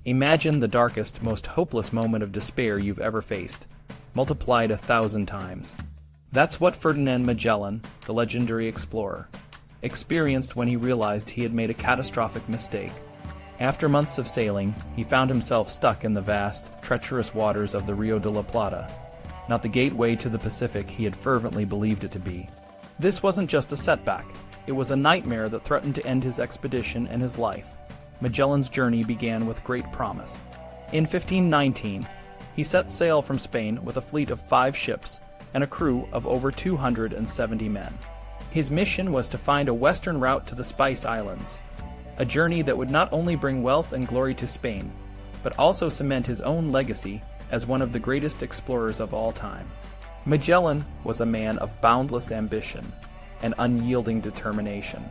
Imagine the darkest, most hopeless moment of despair you've ever faced, multiplied 1,000 times. That's what Ferdinand Magellan, the legendary explorer, experienced when he realized he had made a catastrophic mistake. After months of sailing, he found himself stuck in the vast, treacherous waters of the Rio de la Plata, not the gateway to the Pacific he had fervently believed it to be. This wasn't just a setback, it was a nightmare that threatened to end his expedition and his life. Magellan's journey began with great promise. In 1519, he set sail from Spain with a fleet of 5 ships and a crew of over 270 men. His mission was to find a western route to the Spice Islands, a journey that would not only bring wealth and glory to Spain, but also cement his own legacy as one of the greatest explorers of all time. Magellan was a man of boundless ambition and unyielding determination.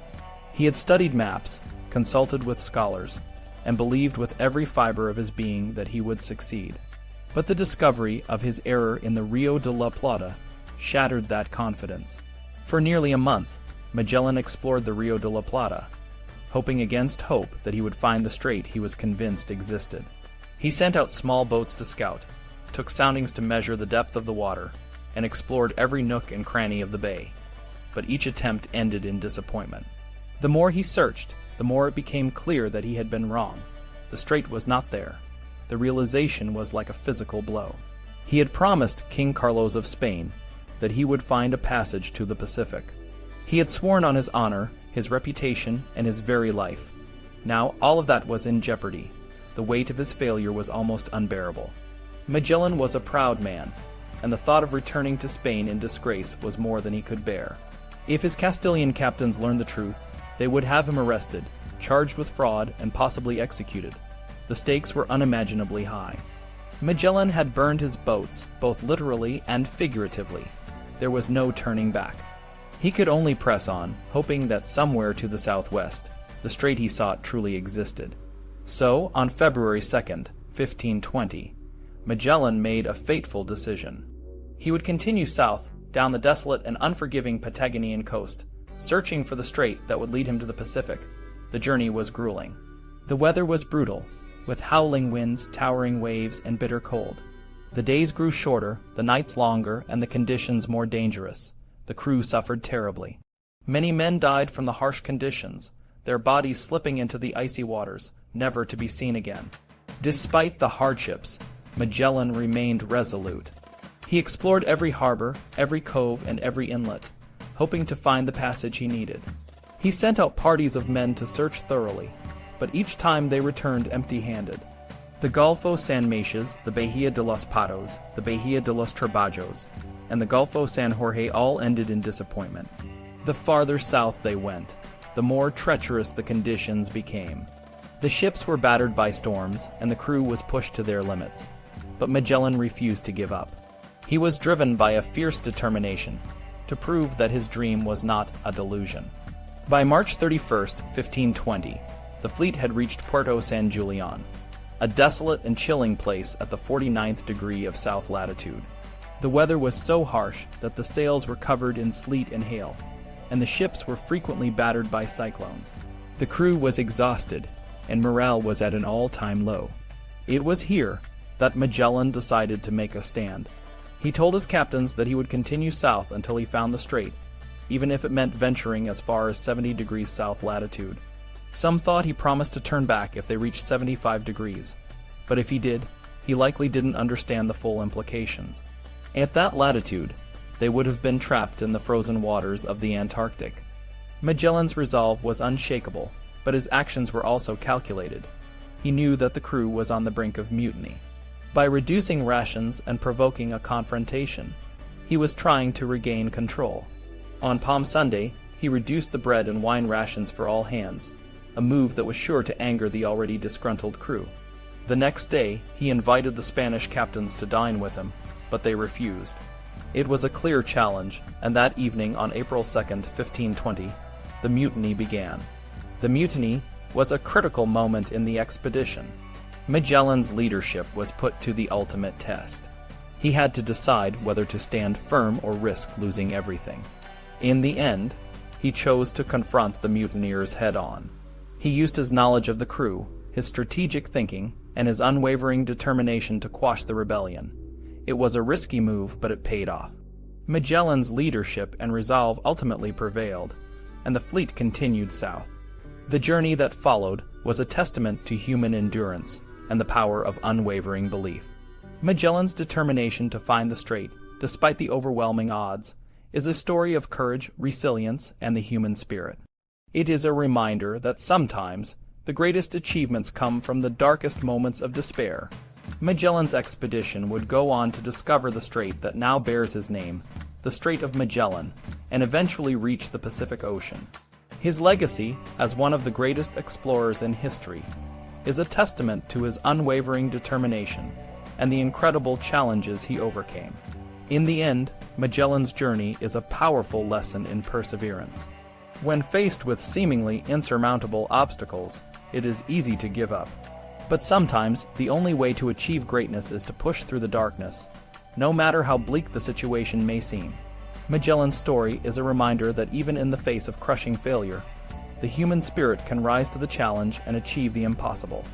He had studied maps, consulted with scholars, and believed with every fiber of his being that he would succeed. But the discovery of his error in the Rio de la Plata shattered that confidence. For nearly a month, Magellan explored the Rio de la Plata, hoping against hope that he would find the strait he was convinced existed. He sent out small boats to scout, took soundings to measure the depth of the water, and explored every nook and cranny of the bay. But each attempt ended in disappointment. The more he searched, the more it became clear that he had been wrong. The strait was not there. The realization was like a physical blow. He had promised King Carlos of Spain that he would find a passage to the Pacific. He had sworn on his honor, his reputation, and his very life. Now all of that was in jeopardy. The weight of his failure was almost unbearable. Magellan was a proud man, and the thought of returning to Spain in disgrace was more than he could bear. If his Castilian captains learned the truth, they would have him arrested, charged with fraud, and possibly executed. The stakes were unimaginably high. Magellan had burned his boats, both literally and figuratively. There was no turning back. He could only press on, hoping that somewhere to the southwest, the strait he sought truly existed. So, on February 2nd, 1520, Magellan made a fateful decision. He would continue south, down the desolate and unforgiving Patagonian coast, searching for the strait that would lead him to the Pacific. The journey was grueling. The weather was brutal, with howling winds, towering waves, and bitter cold. The days grew shorter, the nights longer, and the conditions more dangerous. The crew suffered terribly. Many men died from the harsh conditions, their bodies slipping into the icy waters, never to be seen again. Despite the hardships, Magellan remained resolute. He explored every harbor, every cove, and every inlet, hoping to find the passage he needed. He sent out parties of men to search thoroughly, but each time they returned empty-handed. The Golfo San Matías, the Bahía de los Patos, the Bahía de los Trabajos, and the Golfo San Jorge all ended in disappointment. The farther south they went, the more treacherous the conditions became. The ships were battered by storms, and the crew was pushed to their limits. But Magellan refused to give up. He was driven by a fierce determination to prove that his dream was not a delusion. By March 31st, 1520, the fleet had reached Puerto San Julian, a desolate and chilling place at the 49th degree of south latitude. The weather was so harsh that the sails were covered in sleet and hail, and the ships were frequently battered by cyclones. The crew was exhausted, and morale was at an all-time low. It was here that Magellan decided to make a stand. He told his captains that he would continue south until he found the strait, even if it meant venturing as far as 70 degrees south latitude. Some thought he promised to turn back if they reached 75 degrees, but if he did, he likely didn't understand the full implications. At that latitude, they would have been trapped in the frozen waters of the Antarctic. Magellan's resolve was unshakable, but his actions were also calculated. He knew that the crew was on the brink of mutiny. By reducing rations and provoking a confrontation, he was trying to regain control. On Palm Sunday, he reduced the bread and wine rations for all hands, a move that was sure to anger the already disgruntled crew. The next day, he invited the Spanish captains to dine with him, but they refused. It was a clear challenge, and that evening on April 2nd, 1520, the mutiny began. The mutiny was a critical moment in the expedition. Magellan's leadership was put to the ultimate test. He had to decide whether to stand firm or risk losing everything. In the end, he chose to confront the mutineers head-on. He used his knowledge of the crew, his strategic thinking, and his unwavering determination to quash the rebellion. It was a risky move, but it paid off. Magellan's leadership and resolve ultimately prevailed, and the fleet continued south. The journey that followed was a testament to human endurance and the power of unwavering belief. Magellan's determination to find the strait, despite the overwhelming odds, is a story of courage, resilience, and the human spirit. It is a reminder that sometimes the greatest achievements come from the darkest moments of despair. Magellan's expedition would go on to discover the strait that now bears his name, the Strait of Magellan, and eventually reach the Pacific Ocean. His legacy, as one of the greatest explorers in history, is a testament to his unwavering determination and the incredible challenges he overcame. In the end, Magellan's journey is a powerful lesson in perseverance. When faced with seemingly insurmountable obstacles, it is easy to give up. But sometimes, the only way to achieve greatness is to push through the darkness, no matter how bleak the situation may seem. Magellan's story is a reminder that even in the face of crushing failure, the human spirit can rise to the challenge and achieve the impossible.